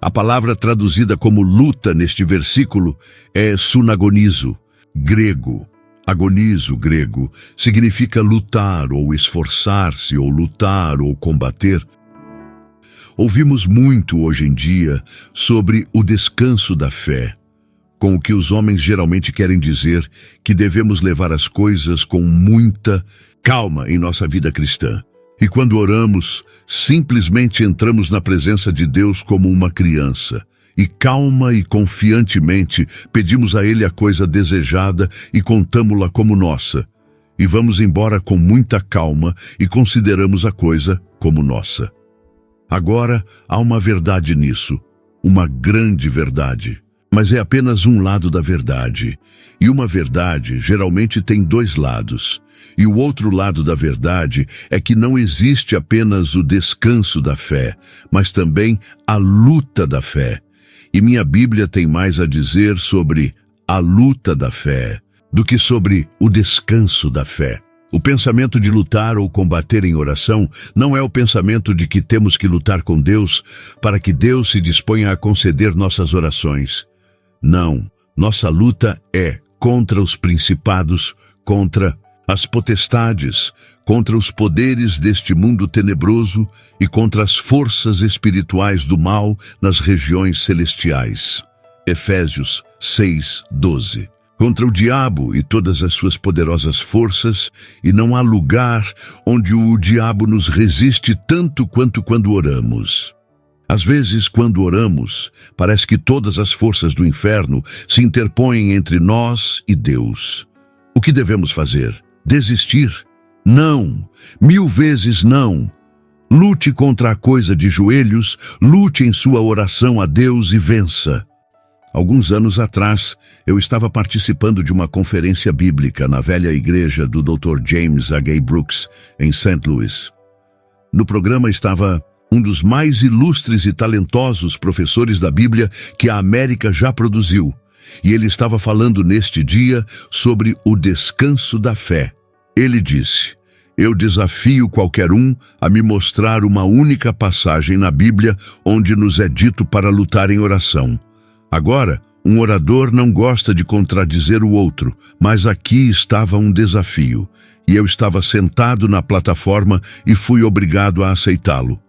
A palavra traduzida como luta neste versículo é sunagonizo, grego. Agonizo, grego, significa lutar ou esforçar-se ou lutar ou combater. Ouvimos muito hoje em dia sobre o descanso da fé, com o que os homens geralmente querem dizer que devemos levar as coisas com muita calma em nossa vida cristã. E quando oramos, simplesmente entramos na presença de Deus como uma criança, e calma e confiantemente pedimos a Ele a coisa desejada e contamo-la como nossa. E vamos embora com muita calma e consideramos a coisa como nossa. Agora, há uma verdade nisso, uma grande verdade. Mas é apenas um lado da verdade. E uma verdade geralmente tem dois lados. E o outro lado da verdade é que não existe apenas o descanso da fé, mas também a luta da fé. E minha Bíblia tem mais a dizer sobre a luta da fé do que sobre o descanso da fé. O pensamento de lutar ou combater em oração não é o pensamento de que temos que lutar com Deus para que Deus se disponha a conceder nossas orações. Não, nossa luta é contra os principados, contra as potestades, contra os poderes deste mundo tenebroso e contra as forças espirituais do mal nas regiões celestiais. Efésios 6:12. Contra o diabo e todas as suas poderosas forças, e não há lugar onde o diabo nos resiste tanto quanto quando oramos. Às vezes, quando oramos, parece que todas as forças do inferno se interpõem entre nós e Deus. O que devemos fazer? Desistir? Não! 1000 vezes não! Lute contra a coisa de joelhos, lute em sua oração a Deus e vença. Alguns anos atrás, eu estava participando de uma conferência bíblica na velha igreja do Dr. James H. Brooks, em St. Louis. No programa estava um dos mais ilustres e talentosos professores da Bíblia que a América já produziu, e ele estava falando neste dia sobre o descanso da fé. Ele disse: eu desafio qualquer um a me mostrar uma única passagem na Bíblia onde nos é dito para lutar em oração. Agora, um orador não gosta de contradizer o outro, mas aqui estava um desafio, e eu estava sentado na plataforma e fui obrigado a aceitá-lo.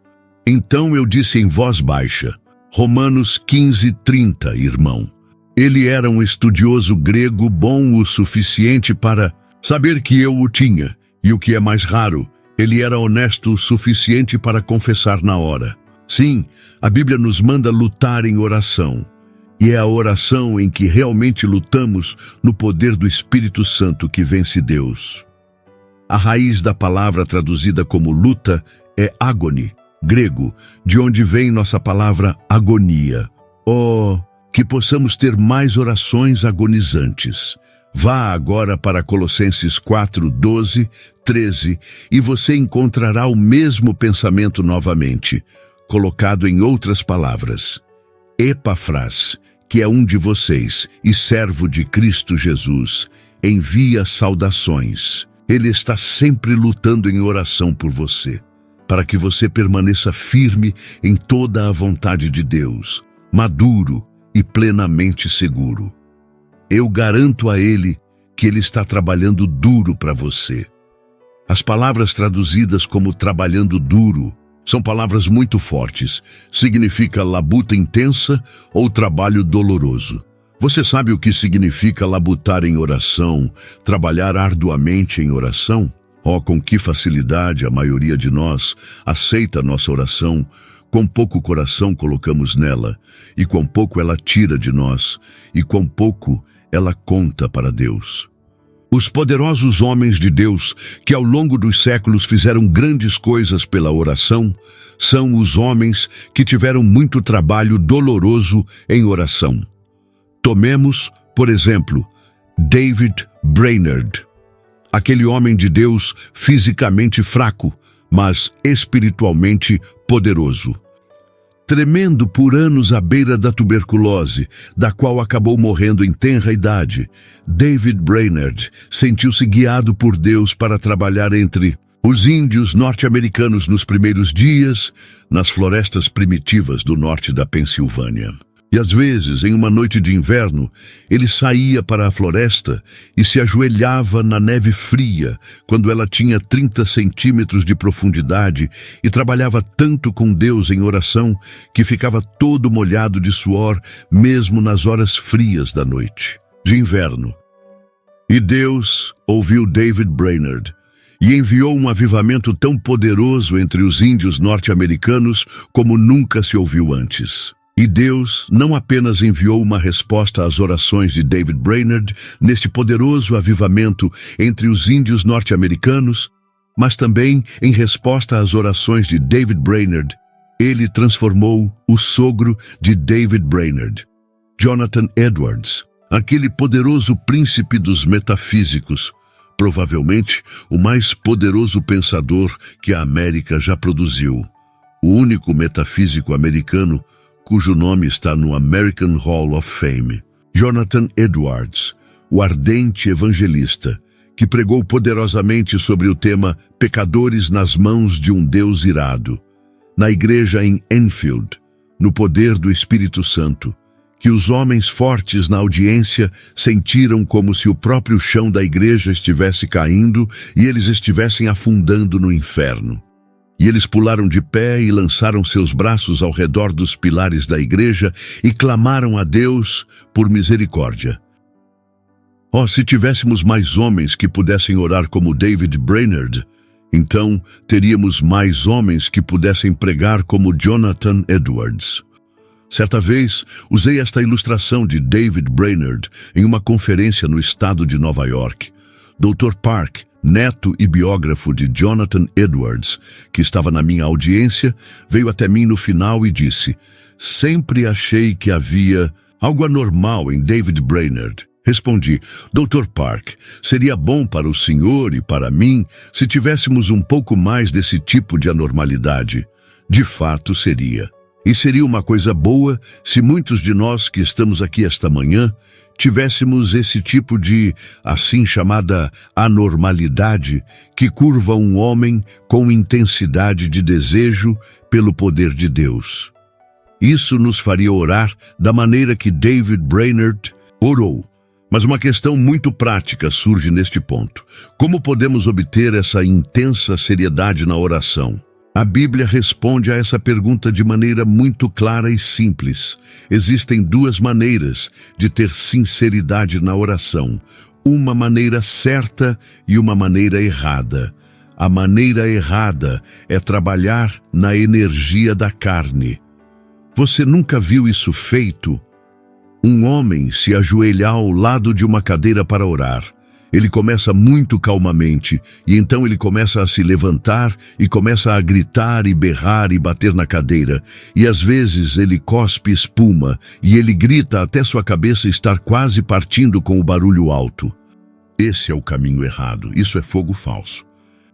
Então eu disse em voz baixa, Romanos 15:30, irmão. Ele era um estudioso grego bom o suficiente para saber que eu o tinha, e o que é mais raro, ele era honesto o suficiente para confessar na hora. Sim, a Bíblia nos manda lutar em oração. E é a oração em que realmente lutamos no poder do Espírito Santo que vence Deus. A raiz da palavra traduzida como luta é agoni, grego, de onde vem nossa palavra agonia. Oh, que possamos ter mais orações agonizantes. Vá agora para Colossenses 4:12, 13 e você encontrará o mesmo pensamento novamente, colocado em outras palavras. Epafras, que é um de vocês e servo de Cristo Jesus, envia saudações. Ele está sempre lutando em oração por você, para que você permaneça firme em toda a vontade de Deus, maduro e plenamente seguro. Eu garanto a Ele que Ele está trabalhando duro para você. As palavras traduzidas como trabalhando duro são palavras muito fortes. Significa labuta intensa ou trabalho doloroso. Você sabe o que significa labutar em oração, trabalhar arduamente em oração? Oh, com que facilidade a maioria de nós aceita nossa oração, quão pouco coração colocamos nela, e quão pouco ela tira de nós, e quão pouco ela conta para Deus. Os poderosos homens de Deus, que ao longo dos séculos fizeram grandes coisas pela oração, são os homens que tiveram muito trabalho doloroso em oração. Tomemos, por exemplo, David Brainerd, aquele homem de Deus fisicamente fraco, mas espiritualmente poderoso. Tremendo por anos à beira da tuberculose, da qual acabou morrendo em tenra idade, David Brainerd sentiu-se guiado por Deus para trabalhar entre os índios norte-americanos nos primeiros dias, nas florestas primitivas do norte da Pensilvânia. E às vezes, em uma noite de inverno, ele saía para a floresta e se ajoelhava na neve fria, quando ela tinha 30 centímetros de profundidade, e trabalhava tanto com Deus em oração que ficava todo molhado de suor, mesmo nas horas frias da noite, de inverno. E Deus ouviu David Brainerd e enviou um avivamento tão poderoso entre os índios norte-americanos como nunca se ouviu antes. E Deus não apenas enviou uma resposta às orações de David Brainerd neste poderoso avivamento entre os índios norte-americanos, mas também em resposta às orações de David Brainerd, ele transformou o sogro de David Brainerd, Jonathan Edwards, aquele poderoso príncipe dos metafísicos, provavelmente o mais poderoso pensador que a América já produziu, o único metafísico americano cujo nome está no American Hall of Fame. Jonathan Edwards, o ardente evangelista, que pregou poderosamente sobre o tema Pecadores nas mãos de um Deus irado, na igreja em Enfield, no poder do Espírito Santo, que os homens fortes na audiência sentiram como se o próprio chão da igreja estivesse caindo e eles estivessem afundando no inferno. E eles pularam de pé e lançaram seus braços ao redor dos pilares da igreja e clamaram a Deus por misericórdia. Oh, se tivéssemos mais homens que pudessem orar como David Brainerd, então teríamos mais homens que pudessem pregar como Jonathan Edwards. Certa vez, usei esta ilustração de David Brainerd em uma conferência no estado de Nova York. Dr. Park, neto e biógrafo de Jonathan Edwards, que estava na minha audiência, veio até mim no final e disse: "Sempre achei que havia algo anormal em David Brainerd." Respondi: "Dr. Park, seria bom para o senhor e para mim se tivéssemos um pouco mais desse tipo de anormalidade." De fato seria. E seria uma coisa boa se muitos de nós que estamos aqui esta manhã tivéssemos esse tipo de, assim chamada, anormalidade que curva um homem com intensidade de desejo pelo poder de Deus. Isso nos faria orar da maneira que David Brainerd orou. Mas uma questão muito prática surge neste ponto. Como podemos obter essa intensa seriedade na oração? A Bíblia responde a essa pergunta de maneira muito clara e simples. Existem duas maneiras de ter sinceridade na oração. Uma maneira certa e uma maneira errada. A maneira errada é trabalhar na energia da carne. Você nunca viu isso feito? Um homem se ajoelhar ao lado de uma cadeira para orar. Ele começa muito calmamente, e então ele começa a se levantar e começa a gritar e berrar e bater na cadeira. E às vezes ele cospe espuma, e ele grita até sua cabeça estar quase partindo com o barulho alto. Esse é o caminho errado, isso é fogo falso.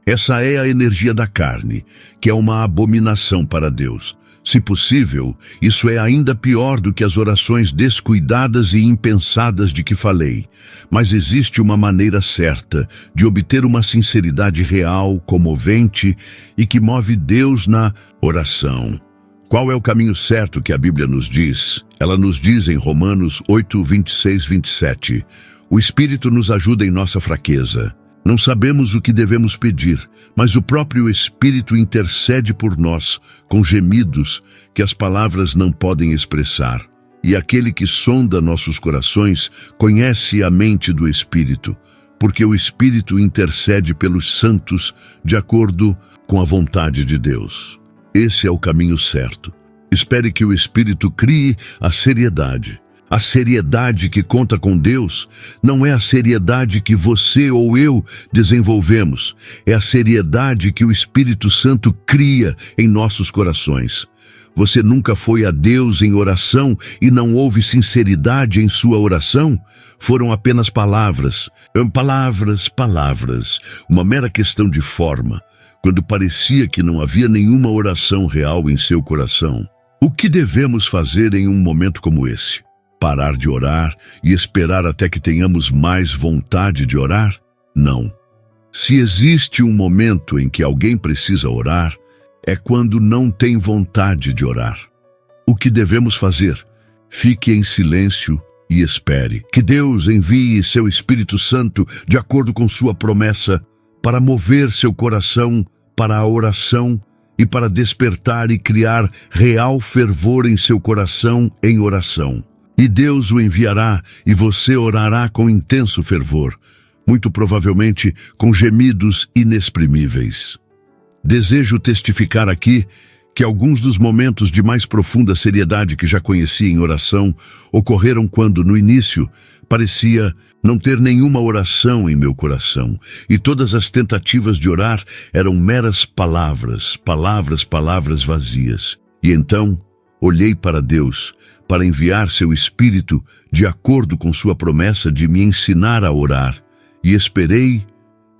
Essa é a energia da carne, que é uma abominação para Deus. Se possível, isso é ainda pior do que as orações descuidadas e impensadas de que falei. Mas existe uma maneira certa de obter uma sinceridade real, comovente e que move Deus na oração. Qual é o caminho certo que a Bíblia nos diz? Ela nos diz em Romanos 8, 26, 27. O Espírito nos ajuda em nossa fraqueza. Não sabemos o que devemos pedir, mas o próprio Espírito intercede por nós com gemidos que as palavras não podem expressar. E aquele que sonda nossos corações conhece a mente do Espírito, porque o Espírito intercede pelos santos de acordo com a vontade de Deus. Esse é o caminho certo. Espere que o Espírito crie a seriedade. A seriedade que conta com Deus não é a seriedade que você ou eu desenvolvemos, é a seriedade que o Espírito Santo cria em nossos corações. Você nunca foi a Deus em oração e não houve sinceridade em sua oração? Foram apenas palavras, palavras, uma mera questão de forma, quando parecia que não havia nenhuma oração real em seu coração. O que devemos fazer em um momento como esse? Parar de orar e esperar até que tenhamos mais vontade de orar? Não. Se existe um momento em que alguém precisa orar, é quando não tem vontade de orar. O que devemos fazer? Fique em silêncio e espere que Deus envie seu Espírito Santo de acordo com sua promessa para mover seu coração para a oração e para despertar e criar real fervor em seu coração em oração. E Deus o enviará e você orará com intenso fervor, muito provavelmente com gemidos inexprimíveis. Desejo testificar aqui que alguns dos momentos de mais profunda seriedade que já conheci em oração ocorreram quando, no início, parecia não ter nenhuma oração em meu coração, e todas as tentativas de orar eram meras palavras vazias. E então, olhei para Deus, para enviar seu Espírito de acordo com sua promessa de me ensinar a orar, e esperei,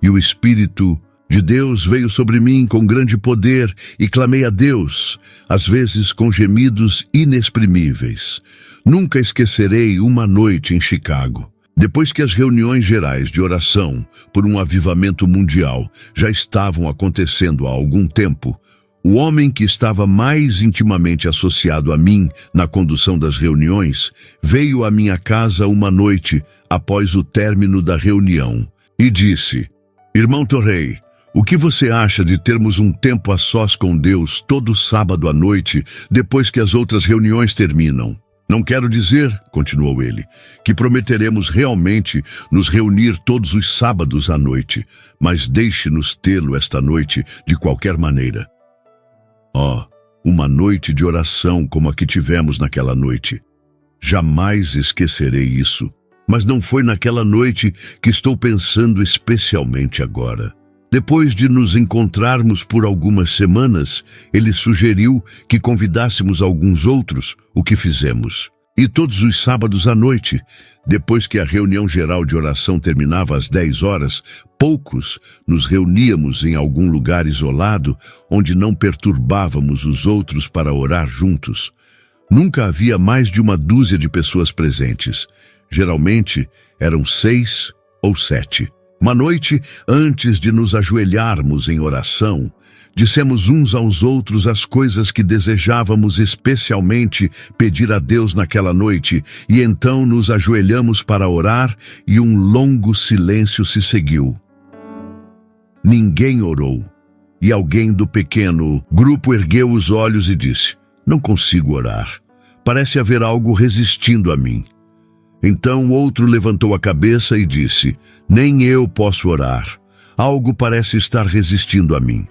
e o Espírito de Deus veio sobre mim com grande poder e clamei a Deus, às vezes com gemidos inexprimíveis. Nunca esquecerei uma noite em Chicago. Depois que as reuniões gerais de oração por um avivamento mundial já estavam acontecendo há algum tempo, o homem que estava mais intimamente associado a mim na condução das reuniões veio à minha casa uma noite após o término da reunião e disse: "Irmão Torrey, o que você acha de termos um tempo a sós com Deus todo sábado à noite, depois que as outras reuniões terminam? Não quero dizer", continuou ele, "que prometeremos realmente nos reunir todos os sábados à noite, mas deixe-nos tê-lo esta noite de qualquer maneira." Uma noite de oração como a que tivemos naquela noite. Jamais esquecerei isso, mas não foi naquela noite que estou pensando especialmente agora. Depois de nos encontrarmos por algumas semanas, ele sugeriu que convidássemos alguns outros, o que fizemos. E todos os sábados à noite, depois que a reunião geral de oração terminava às 10 horas, poucos nos reuníamos em algum lugar isolado, onde não perturbávamos os outros para orar juntos. Nunca havia mais de uma dúzia de pessoas presentes. Geralmente eram 6 ou 7. Uma noite, antes de nos ajoelharmos em oração, dissemos uns aos outros as coisas que desejávamos especialmente pedir a Deus naquela noite, e então nos ajoelhamos para orar e um longo silêncio se seguiu. Ninguém orou, e alguém do pequeno grupo ergueu os olhos e disse: "Não consigo orar. Parece haver algo resistindo a mim." Então outro levantou a cabeça e disse: "Nem eu posso orar. Algo parece estar resistindo a mim."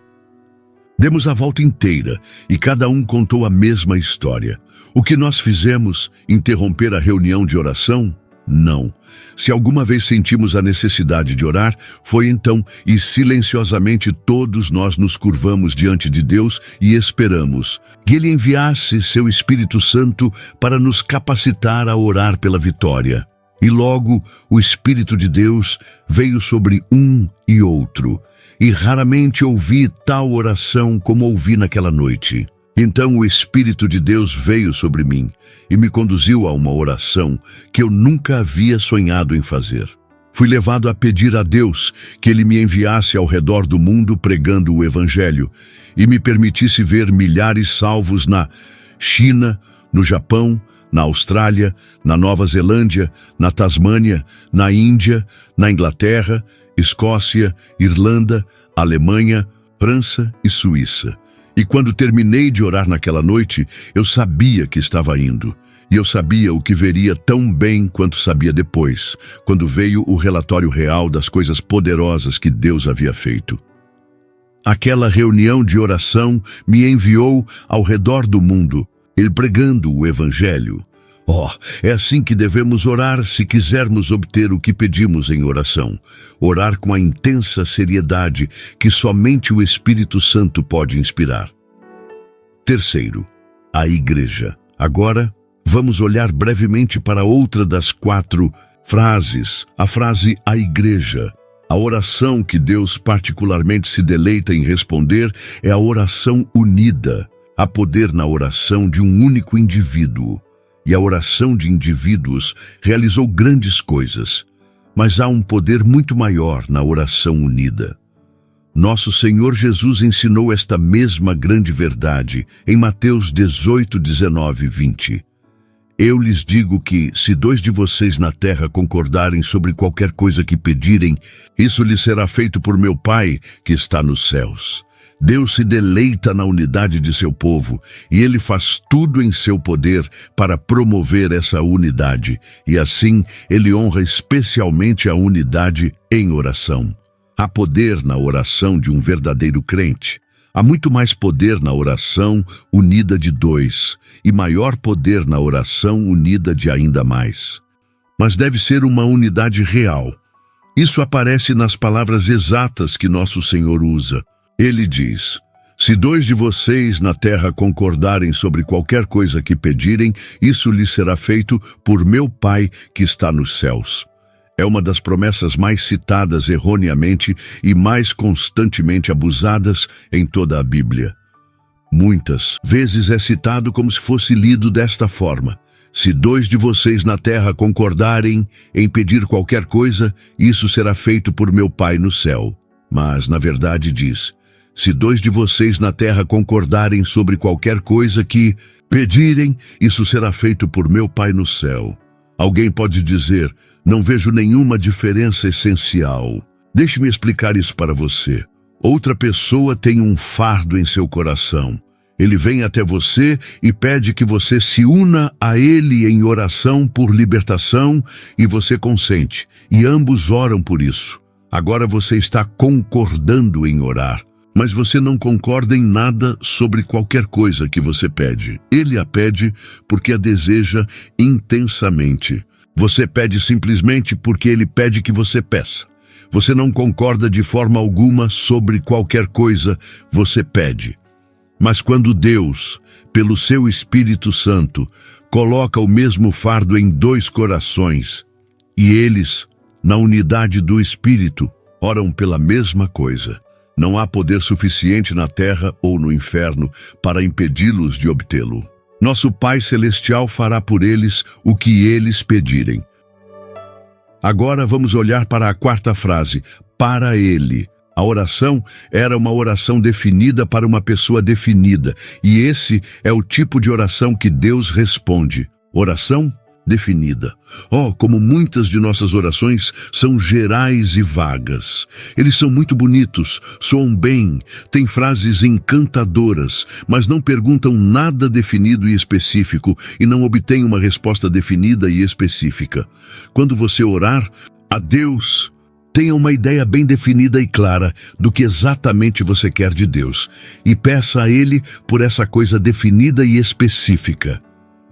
Demos a volta inteira e cada um contou a mesma história. O que nós fizemos? Interromper a reunião de oração? Não. Se alguma vez sentimos a necessidade de orar, foi então, e silenciosamente todos nós nos curvamos diante de Deus e esperamos que Ele enviasse seu Espírito Santo para nos capacitar a orar pela vitória. E logo o Espírito de Deus veio sobre um e outro, e raramente ouvi tal oração como ouvi naquela noite. Então o Espírito de Deus veio sobre mim e me conduziu a uma oração que eu nunca havia sonhado em fazer. Fui levado a pedir a Deus que Ele me enviasse ao redor do mundo pregando o Evangelho e me permitisse ver milhares salvos na China, no Japão, na Austrália, na Nova Zelândia, na Tasmânia, na Índia, na Inglaterra, Escócia, Irlanda, Alemanha, França e Suíça. E quando terminei de orar naquela noite, eu sabia que estava indo. E eu sabia o que veria tão bem quanto sabia depois, quando veio o relatório real das coisas poderosas que Deus havia feito. Aquela reunião de oração me enviou ao redor do mundo, ele pregando o Evangelho. É assim que devemos orar se quisermos obter o que pedimos em oração. Orar com a intensa seriedade que somente o Espírito Santo pode inspirar. Terceiro, a igreja. Agora, vamos olhar brevemente para outra das 4 frases, a frase a igreja. A oração que Deus particularmente se deleita em responder é a oração unida. Há poder na oração de um único indivíduo, e a oração de indivíduos realizou grandes coisas, mas há um poder muito maior na oração unida. Nosso Senhor Jesus ensinou esta mesma grande verdade em Mateus 18, 19 e 20. Eu lhes digo que, se 2 de vocês na terra concordarem sobre qualquer coisa que pedirem, isso lhes será feito por meu Pai que está nos céus. Deus se deleita na unidade de seu povo, e Ele faz tudo em seu poder para promover essa unidade, e assim Ele honra especialmente a unidade em oração. Há poder na oração de um verdadeiro crente. Há muito mais poder na oração unida de 2, e maior poder na oração unida de ainda mais. Mas deve ser uma unidade real. Isso aparece nas palavras exatas que nosso Senhor usa. Ele diz: se 2 de vocês na terra concordarem sobre qualquer coisa que pedirem, isso lhes será feito por meu Pai que está nos céus. É uma das promessas mais citadas erroneamente e mais constantemente abusadas em toda a Bíblia. Muitas vezes é citado como se fosse lido desta forma: se 2 de vocês na terra concordarem em pedir qualquer coisa, isso será feito por meu Pai no céu. Mas, na verdade, diz: se 2 de vocês na terra concordarem sobre qualquer coisa que pedirem, isso será feito por meu Pai no céu. Alguém pode dizer: não vejo nenhuma diferença essencial. Deixe-me explicar isso para você. Outra pessoa tem um fardo em seu coração. Ele vem até você e pede que você se una a ele em oração por libertação, e você consente, e ambos oram por isso. Agora você está concordando em orar, mas você não concorda em nada sobre qualquer coisa que você pede. Ele a pede porque a deseja intensamente. Você pede simplesmente porque ele pede que você peça. Você não concorda de forma alguma sobre qualquer coisa, você pede. Mas quando Deus, pelo seu Espírito Santo, coloca o mesmo fardo em 2 corações, e eles, na unidade do Espírito, oram pela mesma coisa, não há poder suficiente na terra ou no inferno para impedi-los de obtê-lo. Nosso Pai Celestial fará por eles o que eles pedirem. Agora vamos olhar para a 4ª frase, para Ele. A oração era uma oração definida para uma pessoa definida, e esse é o tipo de oração que Deus responde. Oração definida. Oh, como muitas de nossas orações são gerais e vagas. Eles são muito bonitos, soam bem, têm frases encantadoras, mas não perguntam nada definido e específico e não obtêm uma resposta definida e específica. Quando você orar a Deus, tenha uma ideia bem definida e clara do que exatamente você quer de Deus, e peça a Ele por essa coisa definida e específica.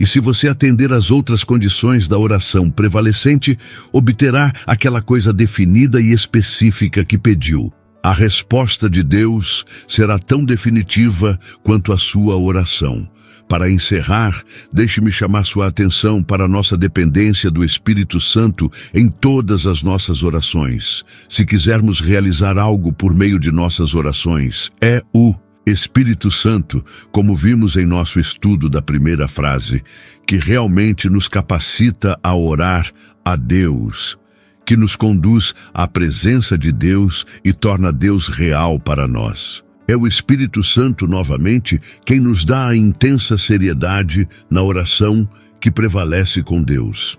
E se você atender às outras condições da oração prevalecente, obterá aquela coisa definida e específica que pediu. A resposta de Deus será tão definitiva quanto a sua oração. Para encerrar, deixe-me chamar sua atenção para a nossa dependência do Espírito Santo em todas as nossas orações. Se quisermos realizar algo por meio de nossas orações, é o Espírito Santo, como vimos em nosso estudo da primeira frase, que realmente nos capacita a orar a Deus, que nos conduz à presença de Deus e torna Deus real para nós. É o Espírito Santo, novamente, quem nos dá a intensa seriedade na oração que prevalece com Deus.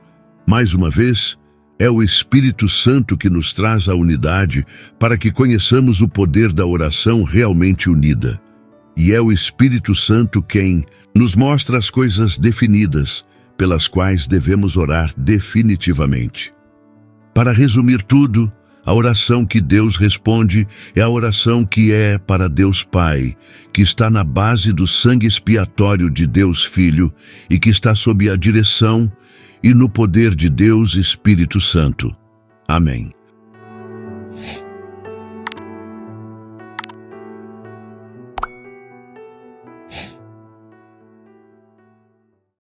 Mais uma vez, é o Espírito Santo que nos traz a unidade para que conheçamos o poder da oração realmente unida. E é o Espírito Santo quem nos mostra as coisas definidas pelas quais devemos orar definitivamente. Para resumir tudo, a oração que Deus responde é a oração que é para Deus Pai, que está na base do sangue expiatório de Deus Filho e que está sob a direção e no poder de Deus Espírito Santo. Amém.